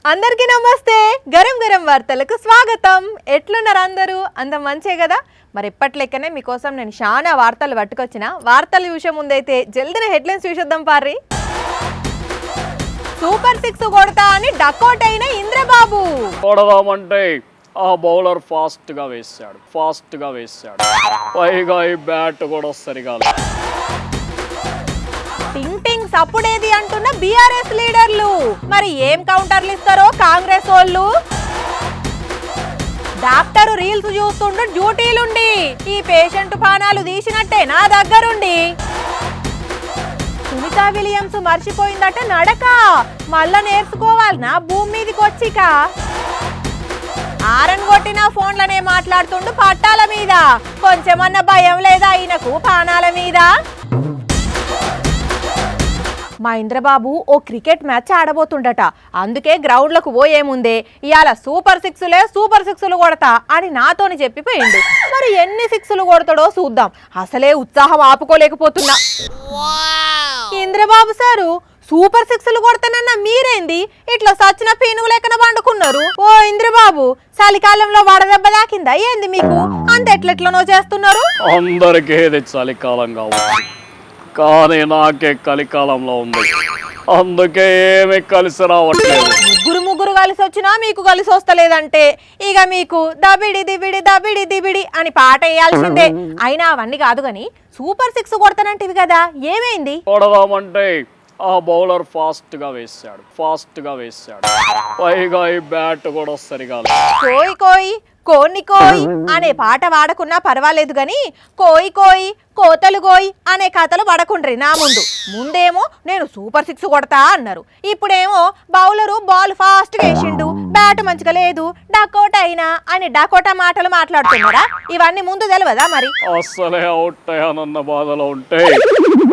అందరికీ నమస్తే. గరం గరం వార్తలకు స్వాగతం. ఎట్లున్నారు అందరూ? అంత మంచే కదా? మరి ఎప్పట్లెక్కనే మీకోసం నేను చాలా వార్తలు పట్టుకొచ్చిన. వార్తల విషయం ముందైతే జల్దిన హెడ్లైన్స్ చూసేద్దాం పారి. సూపర్ 6 కొడతా అని డకౌట్ అయిన ఇంద్రబాబు. కొడదామంటే ఆ బౌలర్ ఫాస్ట్ గా వేసాడు. పైగా ఈ బ్యాట్ కూడా సరిగా టింగ్ టింగ్ సప్పుడేది అంటున్న బీఆర్ఎస్ లీడర్లు. మరి ఏం కౌంటర్లు ఇస్తారో కాంగ్రెస్ వాళ్ళు. డాక్టర్ రీల్స్ చూస్తుండు డ్యూటీలుండి ఈ పేషెంట్ పానాలు తీసినట్టే నా దగ్గరుండి. సునీతా విలియమ్స్ మర్చిపోయిందట నడక, మళ్ళా నేర్చుకోవాలనా భూమి మీదకి వచ్చిక. ఆరన్ కొట్టిన ఫోన్లనే మాట్లాడుతుండు పట్టాల మీద. కొంచెమన్నా భయం లేదా ఆయనకు పానాల మీద? మా ఇంద్రబాబు ఓ క్రికెట్ మ్యాచ్ ఆడబోతుండట. అందుకే గ్రౌండ్లకు పోయేముందే ఇవాళ సూపర్ 6లు కొడతా అని నాతోని చెప్పిపోయిండు. మరి ఎన్ని 6లు కొడతాడో చూద్దాం. అసలే ఉత్సాహం ఆపుకోలేకపోతున్నా. ఇంద్రబాబు సారు సూపర్ 6లు కొడతానన్న మీరేంది ఇట్లా సచిన పీనుగు లెక్కన పండుకున్నారు? ఓ ఇంద్రబాబు, చలికాలంలో వడదెబ్బ దాకిందా ఏంది మీకు? అంత ఎట్లెట్లనో చేస్తున్నారు. అందరికీ చలికాలం కావచ్చు, కానీ నాకే కలికాలంలో ఉంది. అందుకే ఏమి కలిసి రావట్లేదు. ముగ్గురు కలిసి వచ్చినా మీకు కలిసి వస్తలేదంటే ఇక మీకు దబిడి దిబిడి అని పాట వేయాల్సిందే. అయినా అవన్నీ కాదు గాని సూపర్ 6 కొడతానంటివి కదా, ఏమైంది? కొడదామంటే ఆ బౌలర్ ఫాస్ట్ గా వేసాడు. పైగా ఈ బ్యాట్ కూడా సరిగా కోయి కోని కోయి అనే పాట వాడకున్నా పర్వాలేదు గాని కోయి కోతలు కోయి అనే కథలు పడకుండ్రి నా ముందేమో నేను సూపర్ 6 కొడతా అన్నారు. ఇప్పుడేమో బౌలరు బాల్ ఫాస్ట్ వేసిండు, బ్యాట్ మంచిగా లేదు, డకౌట్ అయినా అని డకోటా మాటలు మాట్లాడుతున్నారా? ఇవన్నీ ముందు తెలియదా మరి? అసలే అవుట్ అయ్యానన్న బాధలో ఉంటే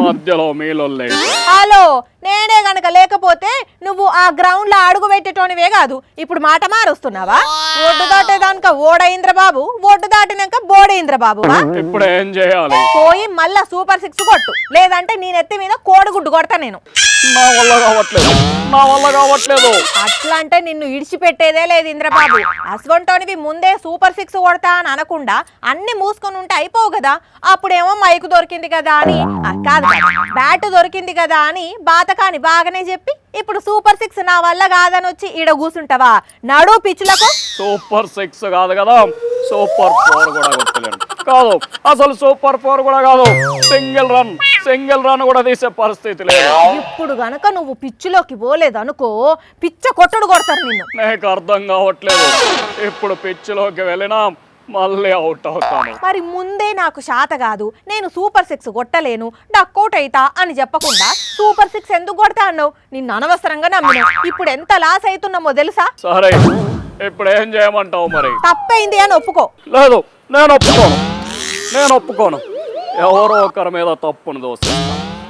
మధ్యలో మీలొల్లే. హలో, నేనే గనక లేకపోతే నువ్వు ఆ గ్రౌండ్ లో అడుగు పెట్టేటోనివే కాదు. ఇప్పుడు మాట మారుస్తున్నావా? ఒడ్డు దాటేదానిక ఓడ ఇంద్రబాబు, ఒడ్డు దాటినాక బోడ ఇంద్రబాబు. ఇప్పుడు ఏం చేయాలి? పోయి మళ్ళా సూపర్ 6 కొట్టు, లేదంటే నీ నెత్తి మీద కోడిగుడ్డు కొడతా నేను. నా వల్ల కావట్లేదు. అట్లా అంటే నిన్ను ఇడిచిపెట్టేదే లేదు ఇంద్రబాబు. అస్వంటోనివి ముందే సూపర్ 6 కొడతా అని అనకుండా అన్ని మూసుకొని ఉంటే అయిపోవు కదా. అప్పుడేమో మైకు దొరికింది కదా అని, కాదు బ్యాట్ దొరికింది కదా అని బాతకాని బాగానే చెప్పి ఇప్పుడు సూపర్ 6 నా వల్ల కాదని వచ్చి ఈడ కూర్చుంటావా? నడు పిచ్చులకు. సూపర్ 6 కాదు కదా, సూపర్ 4 కూడా కొట్టలేను. కాదు, అసలు సూపర్ 4 కూడా కాదు, సింగిల్ రన్ కూడా తీసే పరిస్థితి లేదు. ఇప్పుడు గనక నువ్వు పిచ్చులోకి పోలేదనుకో, పిచ్చ కొట్టుడు కొడతారు నిన్ను. నాకు అర్థం కావట్లేదు. ఇప్పుడు పిచ్చులోకి వెళ్ళినా మళ్ళీ అవుట్ అవుతాను. మరి ముందే నాకు శాత కాదు, నేను సూపర్ 6 కొట్టలేను, డక్అవుట్ అయితా అని చెప్పకుండా సూపర్ 6 ఎందుకు కొడతా అన్నావు? నిన్ను అనవసరంగా నమ్మినా. ఇప్పుడు ఎంత లాస్ అవుతున్నామో తెలుసా? సరే, ఇప్పుడు ఏం చేయమంటావు మరి? తప్పైంది అని ఒప్పుకో. లేదు, నేను ఒప్పుకోను. ఎవరో ఒకరి మీద తప్పును దోస్తాను.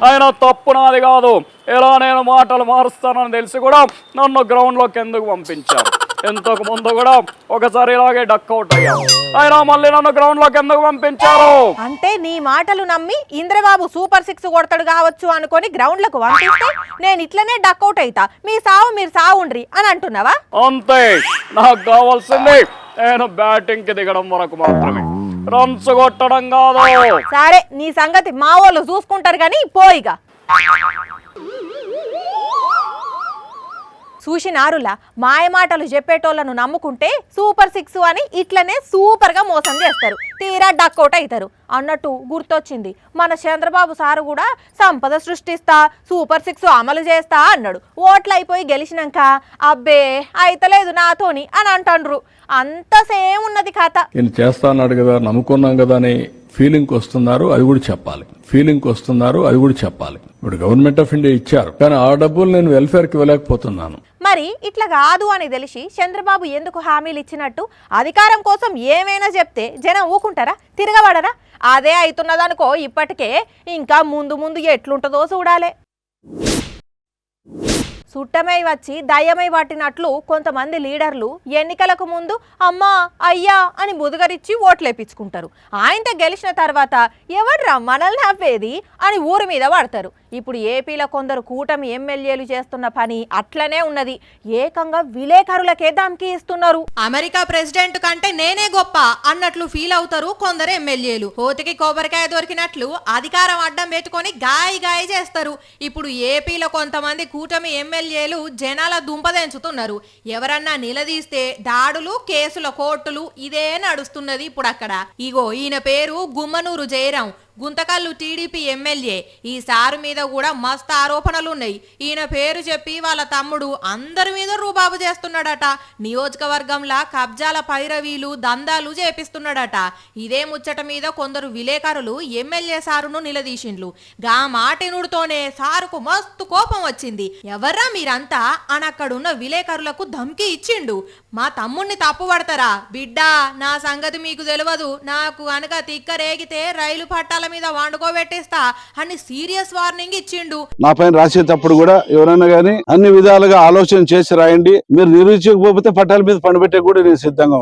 ఆయన తప్పు నాది కాదు. ఎలా నేను మాటలు మారుస్తానని తెలిసి కూడా నన్ను గ్రౌండ్లోకి ఎందుకు పంపించారు? ఇంతకు ముందు కూడా ఒకసారి ఇలాగే డక్అవుట్ అయ్యాను. ఆయన మళ్ళీ నన్ను గ్రౌండ్లోకి ఎందుకు పంపించారు? అంటే నీ మాటలు నమ్మి ఇంద్రబాబు సూపర్ 6 కొడతాడు కావచ్చు అనుకొని గ్రౌండ్లకు పంపిస్తే నేను ఇట్లనే డక్అవుట్ అయితా, మీరు సావుండ్రి అని అంటున్నావా? అంతే, నాకు కావాల్సింది నేను బ్యాటింగ్ కి దిగడం వరకు మాత్రమే, రన్స్ కొట్టడం కాదు. సరే, నీ సంగతి మా వాళ్ళు చూసుకుంటారు కానీ పోయిగా. చూసినారులా, మాయమాటలు చెప్పేటోళ్లను నమ్ముకుంటే సూపర్ 6 అని ఇట్లనే సూపర్ గా మోసం చేస్తారు, తీరా డక్అవుట్ అవుతారు. అన్నట్టు గుర్తొచ్చింది, మన చంద్రబాబు సారు కూడా సంపద సృష్టిస్తా, సూపర్ 6 అమలు చేస్తా అన్నాడు. ఓట్లు అయిపోయి గెలిచినాక అబ్బే అయితలేదు నాతోని అని అంటాండ్రు. అంత సేమ్ ఉన్నది కథ. నేను చేస్తా అన్నాడు కదా, నమ్ముకున్నాం కదా అని ఫీలింగ్ వస్తున్నారు, అది కూడా చెప్పాలి. ఇప్పుడు గవర్నమెంట్ ఆఫ్ ఇండియా ఇచ్చారు, కానీ ఆ డబ్బులు నేను వెల్ఫేర్ కి వెళ్ళకపోతున్నాను. మరి ఇట్లా కాదు అని తెలిసి చంద్రబాబు ఎందుకు హామీలు ఇచ్చినట్టు? అధికారం కోసం ఏమైనా చెప్తే జనం ఊకుంటారా, తిరగబడరా? అదే అవుతున్నదనుకో ఇప్పటికే. ఇంకా ముందు ఎట్లుంటుందో చూడాలి. సుట్టమై వచ్చి దయ్యమై పట్టినట్లు కొంతమంది లీడర్లు ఎన్నికలకు ముందు అమ్మా అయ్యా అని బుదగరిచ్చి ఓట్లేపించుకుంటారు. ఆయనతో గెలిచిన తర్వాత ఎవర్రా మనల్ని ఆపేది అని ఊరి మీద పడతారు. ఇప్పుడు ఏపీలో కొందరు కూటమి ఎమ్మెల్యేలు చేస్తున్న పని అట్లనే ఉన్నది. ఏకంగా విలేకరులకే ధమ్కి ఇస్తున్నారు. అమెరికా ప్రెసిడెంట్ కంటే నేనే గొప్ప అన్నట్లు ఫీల్ అవుతారు కొందరు ఎమ్మెల్యేలు. కోతికి కొబ్బరికాయ దొరికినట్లు అధికారం అడ్డం పెట్టుకొని గాయి చేస్తారు. ఇప్పుడు ఏపీలో కొంతమంది కూటమి ఎమ్మెల్యేలు జనాల దుంపదెంచుతున్నారు. ఎవరన్నా నిలదీస్తే దాడులు, కేసుల కోర్టులు ఇదే నడుస్తున్నది ఇప్పుడు అక్కడ. ఇగో ఈయన పేరు గుమ్మనూరు జయరాం, గుంతకల్లు టీడీపీ ఎమ్మెల్యే. ఈ సారు మీద కూడా మస్తు ఆరోపణలున్నాయి. ఈయన పేరు చెప్పి వాళ్ళ తమ్ముడు అందరి మీద రూబాబు చేస్తున్నాడట. నియోజకవర్గంలా కబ్జాల పైరవీలు దందాలు చేపిస్తున్నాడట. ఇదే ముచ్చట మీద కొందరు విలేకరులు ఎమ్మెల్యే సారును నిలదీసిండ్లు. గా మాటినుడితోనే సారుకు మస్తు కోపం వచ్చింది. ఎవర్రా మీరంతా అని అక్కడున్న విలేకరులకు ధమ్కి ఇచ్చిండు. మా తమ్ముణ్ణి తప్పు పడతారా బిడ్డా, నా సంగతి మీకు తెలియదు, నాకు అనక తిక్కరేగితే రైలు పట్టాల మీద వండుకోబెట్టేస్తా అని సీరియస్ వార్నింగ్ ఇచ్చిండు. నా పైన రాసేటప్పుడు కూడా ఎవరైనా గానీ అన్ని విధాలుగా ఆలోచన చేసి రాయండి. మీరు నిరూపించకపోతే పట్టాల మీద పండుబెట్టే కూడా నేను సిద్ధంగా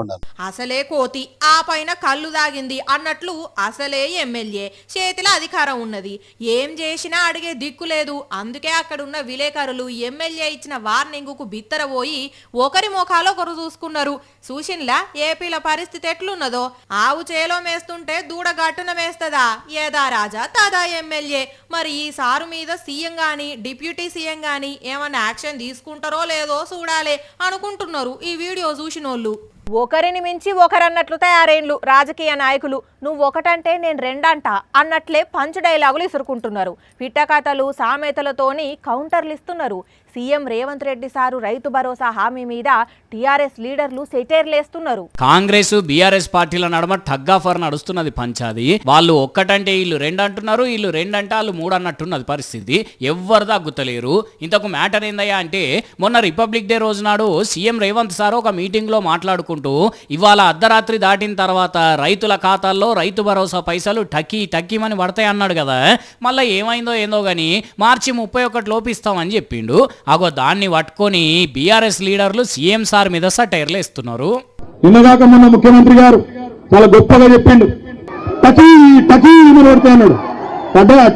ఉన్నాను. అసలే కోతి, ఆ పైన కళ్ళు దాగింది అన్నట్లు అసలే ఎమ్మెల్యే, చేతిలో అధికారం ఉన్నది, ఏం చేసినా అడిగే దిక్కు లేదు. అందుకే అక్కడున్న విలేకరులు ఎమ్మెల్యే ఇచ్చిన వార్నింగ్ కు బిత్తరపోయి ఒకరి ముఖాలు ఒకరు చూసుకున్నారు. చూసిన్లా ఏపీల పరిస్థితి ఎట్లున్నదో. ఆవు చేలో మేస్తుంటే దూడ గట్టున మేస్తదా? ఏదా రాజా తాదా ఎమ్మెల్యే. మరి ఈ సారు మీద సీఎం గాని డిప్యూటీ సీఎం గాని ఏమన్నా యాక్షన్ తీసుకుంటారో లేదో చూడాలి అనుకుంటున్నారు ఈ వీడియో చూసినోళ్ళు. ఒకరిని మించి ఒకరన్నట్లు తయారైన్లు రాజకీయ నాయకులు. నువ్వు ఒకటంటే నేను రెండంట అన్నట్లే పంచ్ డైలాగులు ఇసురుకుంటున్నారు. పిట్టకథలు సామెతలతోని కౌంటర్లు ఇస్తున్నారు. సీఎం రేవంత్ రెడ్డి సారు రైతు భరోసా హామీ మీద టీఆర్ఎస్ లీడర్లు సెటైర్లేస్తున్నారు. కాంగ్రెస్ బీఆర్ఎస్ పార్టీల నడమ టగ్గాఫర్ నడుస్తున్నది పంచాది. వాళ్ళు ఒక్కటంటే వీళ్ళు రెండు అంటున్నారు, వీళ్ళు రెండంటే వాళ్ళు మూడు అన్నట్టున్నది పరిస్థితి. ఎవ్వరు తగ్గుతలేరు. ఇంతకు మ్యాటర్ ఏందయ్యా అంటే, మొన్న రిపబ్లిక్ డే రోజు నాడు సీఎం రేవంత్ సార్ ఒక మీటింగ్ లో మాట్లాడుకుంటూ ఇవాళ అర్ధరాత్రి దాటిన తర్వాత రైతుల ఖాతాల్లో రైతు భరోసా పైసలు టక్కీమని పడతాయి అన్నాడు కదా. మళ్ళీ ఏమైందో ఏందో గానీ మార్చి 31 లోపు ఇస్తామని చెప్పిండు. అగో దాన్ని పట్టుకొని బీఆర్ఎస్ లీడర్లు సీఎం సార్ మీద సటైర్లు ఇస్తున్నారు. నిన్నదాకా మొన్న ముఖ్యమంత్రి గారు చాలా గొప్పగా చెప్పిండు, టకీ అన్నాడు.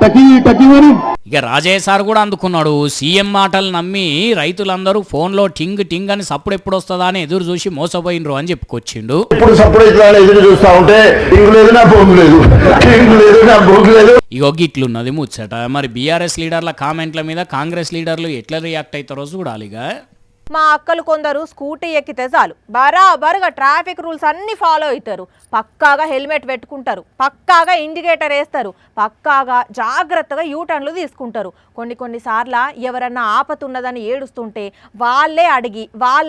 టకీ అని ఇక రాజయ్య సార్ కూడా అందుకున్నాడు. సీఎం మాటలు నమ్మి రైతులందరూ ఫోన్లో టింగ్ అని సప్పుడు ఎప్పుడు వస్తుందా అని ఎదురు చూసి మోసపోయినరు అని చెప్పుకొచ్చిండు. ఇప్పుడు సప్పుడు ఎదురు చూస్తా ఉంటే ఇగో గిట్లున్నది ముచ్చట. మరి బీఆర్ఎస్ లీడర్ల కామెంట్ల మీద కాంగ్రెస్ లీడర్లు ఎట్లా రియాక్ట్ అవుతారో చూడాలిగా. మా అక్కలు కొందరు స్కూటీ ఎక్కితే చాలు బరాబరుగా ట్రాఫిక్ రూల్స్ అన్ని ఫాలో అవుతారు. పక్కాగా హెల్మెట్ పెట్టుకుంటారు, పక్కాగా ఇండికేటర్ వేస్తారు, పక్కాగా జాగ్రత్తగా యూటర్న్లు తీసుకుంటారు. కొన్నిసార్లు ఎవరన్నా ఆపతున్నదని ఏడుస్తుంటే వాళ్ళు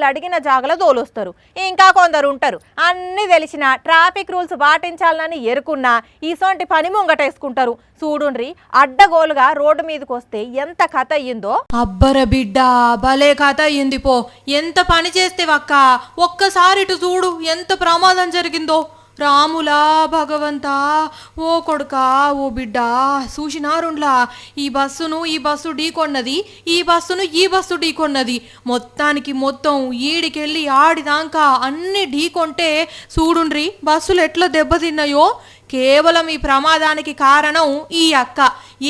అడిగిన జాగలో దోలొస్తారు. ఇంకా కొందరు ఉంటారు అన్ని తెలిసిన ట్రాఫిక్ రూల్స్ పాటించాలని ఎరుకున్నా ఈసొంటి పని ముంగటేసుకుంటారు. చూడుండ్రి అడ్డగోలుగా రోడ్డు మీదకి వస్తే ఎంత కథ అయ్యిందో. అబ్బర బిడ్డ, భలే కథ అయ్యింది పో. ఎంత పని చేస్తేవక్క, ఒక్కసారి ఇటు చూడు ఎంత ప్రమాదం జరిగిందో. రాములా భగవంతా, ఓ కొడుకా ఓ బిడ్డ, చూసినారుండ్లా ఈ బస్సు ఢీకొన్నది, ఈ బస్సు ఢీకొన్నది. మొత్తం ఈడికెళ్ళి ఆడిదాకా అన్ని ఢీకొంటే చూడుండ్రి బస్సులు ఎట్లా దెబ్బతిన్నాయో. కేవలం ఈ ప్రమాదానికి కారణం ఈ అక్క.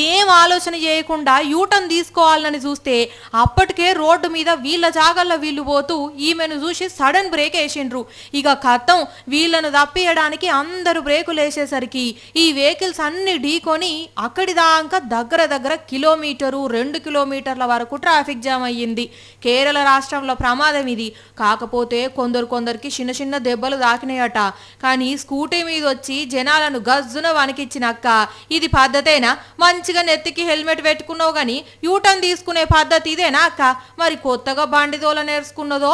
ఏం ఆలోచన చేయకుండా యూటర్న్ తీసుకోవాలని చూస్తే అప్పటికే రోడ్డు మీద వీళ్ళ జాగల్లో వీళ్ళు పోతూ ఈమెను చూసి సడన్ బ్రేక్ వేసిండ్రు. ఇక కథం వీళ్ళను తప్పియడానికి అందరూ బ్రేకులు వేసేసరికి ఈ వెహికల్స్ అన్ని ఢీకొని అక్కడి దాకా దగ్గర కిలోమీటరు 2 కిలోమీటర్ల వరకు ట్రాఫిక్ జామ్ అయ్యింది. కేరళ రాష్ట్రంలో ప్రమాదం ఇది. కాకపోతే కొందరికి చిన్న దెబ్బలు తాకినాయట. కానీ స్కూటీ మీద వచ్చి జనాలను గజ్జున వణికిచ్చినక్క ఇది పద్ధతేనా? మంచిగా నెత్తికి హెల్మెట్ పెట్టుకున్నావు గాని యూటర్న్ తీసుకునే పద్ధతి ఇదేనా అక్క? మరి కొత్తగా బండి తోల నేర్చుకున్నదో,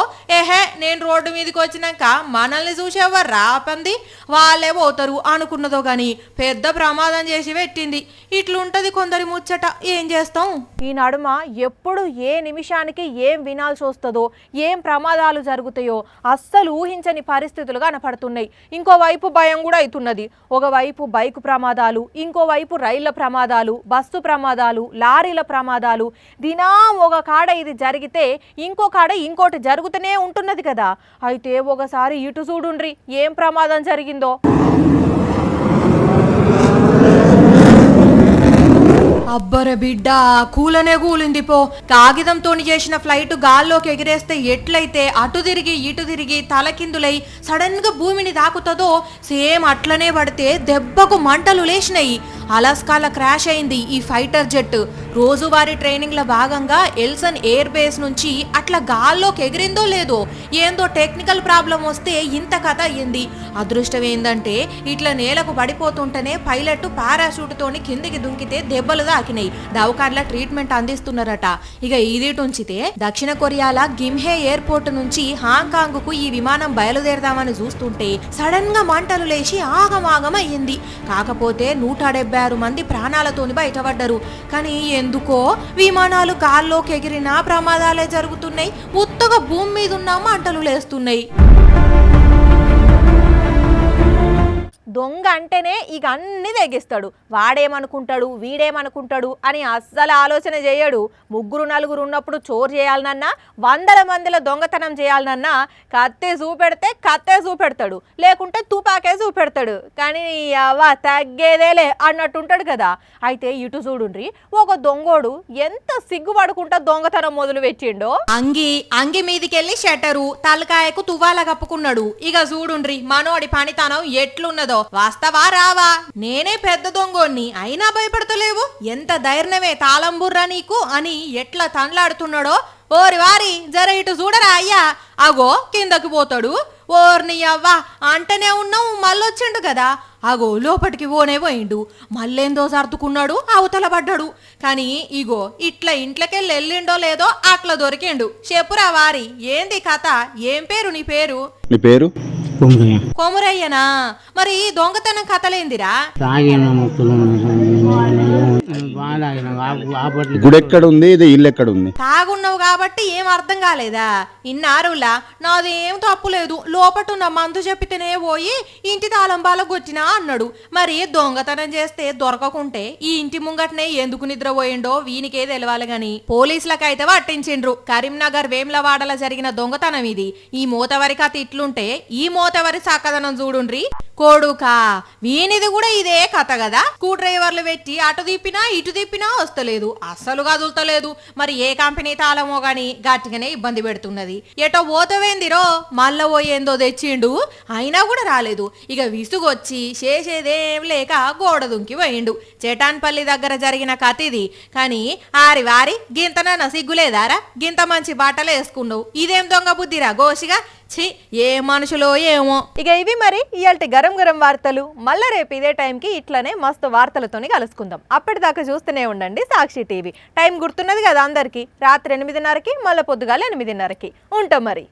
నేను రోడ్డు మీదకి వచ్చినాక మనల్ని చూసేవారు రాపంది వాళ్ళే పోతారు అనుకున్నదో గాని పెద్ద ప్రమాదం చేసి పెట్టింది. ఇట్లుంటది కొందరి ముచ్చట, ఏం చేస్తాం. ఈ నడుమ ఎప్పుడు ఏ నిమిషానికి ఏం వినాల్సి వస్తుందో, ఏం ప్రమాదాలు జరుగుతాయో అస్సలు ఊహించని పరిస్థితులు కనపడుతున్నాయి. ఇంకోవైపు భయం కూడా అవుతున్నది. ఒకవైపు బైకు ప్రమాదాలు, ఇంకోవైపు రైళ్ల ప్రమాదాలు, బస్సు ప్రమాదాలు, లారీల ప్రమాదాలు. దినం ఒక కాడ ఇది జరిగితే ఇంకో కాడ ఇంకోటి జరుగుతూనే ఉంటున్నది కదా. అయితే ఒకసారి ఇటు చూడుండ్రి ఏం ప్రమాదం జరిగిందో. అబ్బర బిడ్డ కూలనే కూలింది పో. కాగితంతో చేసిన ఫ్లైట్ గాల్లోకి ఎగిరేస్తే ఎట్లయితే అటు తిరిగి ఇటు తిరిగి తలకిందులై సడన్ గా భూమిని తాకుతుందో సేమ్ అట్లనే పడితే దెబ్బకు మంటలు లేచినాయి. అలాస్కాలో క్రాష్ అయింది ఈ ఫైటర్ జెట్. రోజువారీ ట్రైనింగ్ లో భాగంగా ఎల్సన్ ఎయిర్ బేస్ నుంచి అట్లా గాల్లోకి ఎగిరిందో లేదో ఏందో టెక్నికల్ ప్రాబ్లం వస్తే ఇంత కథ అయ్యింది. అదృష్టం ఏందంటే ఇట్లా నేలకు పడిపోతుంటేనే పైలట్ పారాషూట్ తోని కిందికి దుంకితే దెబ్బలు తాకినాయి. దవాఖాన్ల ట్రీట్మెంట్ అందిస్తున్నారట. ఇక ఇది ఉంచితే దక్షిణ కొరియాల గిమ్హే ఎయిర్పోర్ట్ నుంచి హాంకాంగ్ కు ఈ విమానం బయలుదేరదామని చూస్తుంటే సడన్ గా మంటలు లేచి ఆగమాగం అయ్యింది. కాకపోతే 176 మంది ప్రాణాలతోని బయటపడ్డారు. కానీ ఎందుకో విమానాలు గాల్లోకి ఎగిరినా ప్రమాదాలే జరుగుతున్నాయి. ఉత్తగా భూమి మీద ఉన్న మంటలు లేస్తున్నాయి. దొంగ అంటేనే ఇక అన్ని తెగిస్తాడు. వాడేమనుకుంటాడు వీడేమనుకుంటాడు అని అస్సలు ఆలోచన చేయడు. 3-4 ఉన్నప్పుడు చోరు చేయాలనన్నా 100 మందిలో దొంగతనం చేయాలనన్నా కత్తే చూపెడితే కత్తే చూపెడతాడు, లేకుంటే తుపాకే చూపెడతాడు. కానీ అవ్వ తగ్గేదేలే అన్నట్టుంటాడు కదా. అయితే ఇటు చూడుండ్రి, ఒక దొంగోడు ఎంత సిగ్గుపడుకుంటా దొంగతనం మొదలు పెట్టిండో. అంగి మీదికెళ్ళి షట్టరు తలకాయకు తువ్వాల కప్పుకున్నాడు. ఇక చూడుండ్రి మనోడి పనితనం ఎట్లున్నదో. వాస్తవా రావా? నేనే పెద్ద దొంగోన్ని అయినా భయపడతలేవు. ఎంత ధైర్యమే తాళంబుర్రా నీకు అని ఎట్లా తన్లాడుతున్నాడో. ఓరి వారి జర ఇటు చూడరా అయ్యా. అగో కిందకి పోతాడు. ఓర్ని అవ్వా అంటనే ఉన్నావు మళ్ళొచ్చిండు కదా. అగో లోపటికి పోయిండు. మళ్ళేందో సర్దుకున్నాడు, అవతల పడ్డాడు. కానీ ఇగో ఇట్లా ఇంట్లోకెళ్ళి వెళ్ళిండో లేదో అట్లా దొరికిండు. చెప్పురా వారి ఏంది కథ? ఏం పేరు నీ పేరు? నీ పేరు? కొమురయ్యనా? మరి దొంగతనం కథలేందిరా? గుడి ఎక్కడ ఉంది, ఇది ఇల్లు ఎక్కడ ఉంది? తాగున్నావు కాబట్టి ఏం అర్థం కాలేదా? ఇన్నారులా నాదేం తప్పులేదు. లోపటున్న మందు చెప్పితేనే పోయి ఇంటి తాళం బాలగొచ్చినా అన్నాడు. మరి దొంగతనం చేస్తే దొరకకుంటే ఈ ఇంటి ముంగటనే ఎందుకు నిద్రపోయిండో వీనికే తెలవాలి గాని పోలీసులకైతే పట్టించిండ్రు. కరీంనగర్ వేమ్లవాడల జరిగిన దొంగతనం ఇది. ఈ మోతవరి కథ ఇట్లుంటే ఈ మోతవరి చక్కదనం చూడుండ్రి. కొడుకా వీనిది కూడా ఇదే కథ కదా. స్క్రూ డ్రైవర్లు పెట్టి అటు తిప్పినా ఇటు తిప్పినా వస్తలేదు, అస్సలు కదులుతలేదు. మరి ఏ కంపెనీ తాళమో గాని గట్టిగానే ఇబ్బంది పెడుతున్నది. ఎటో పోతవేందిరో మళ్ళా పోయేందో తెచ్చిండు, అయినా కూడా రాలేదు. ఇక విసుగొచ్చి చేసేదేం లేక గోడ దుంకి పోయిండు. చెటాన్పల్లి దగ్గర జరిగిన కథ ఇది. కానీ ఆరి వారి గింతనన్న సిగ్గులేదారా? గింత మంచి బట్టలు వేసుకున్నావు, ఇదేం దొంగ బుద్ధిరా గోషిగా. ఛీ ఏ మనుషులో ఏమో. ఇక ఇవి మరి ఇయాల్టి గరం గరం వార్తలు. మళ్ళా రేపు ఇదే టైంకి ఇట్లనే మస్తు వార్తలతోని కలుసుకుందాం. అప్పటిదాకా చూస్తూనే ఉండండి సాక్షి టీవీ. టైం గుర్తున్నది కదా అందరికీ. రాత్రి 8:30కి మళ్ళీ పొద్దుగాల 8:30కి ఉంటాం మరి.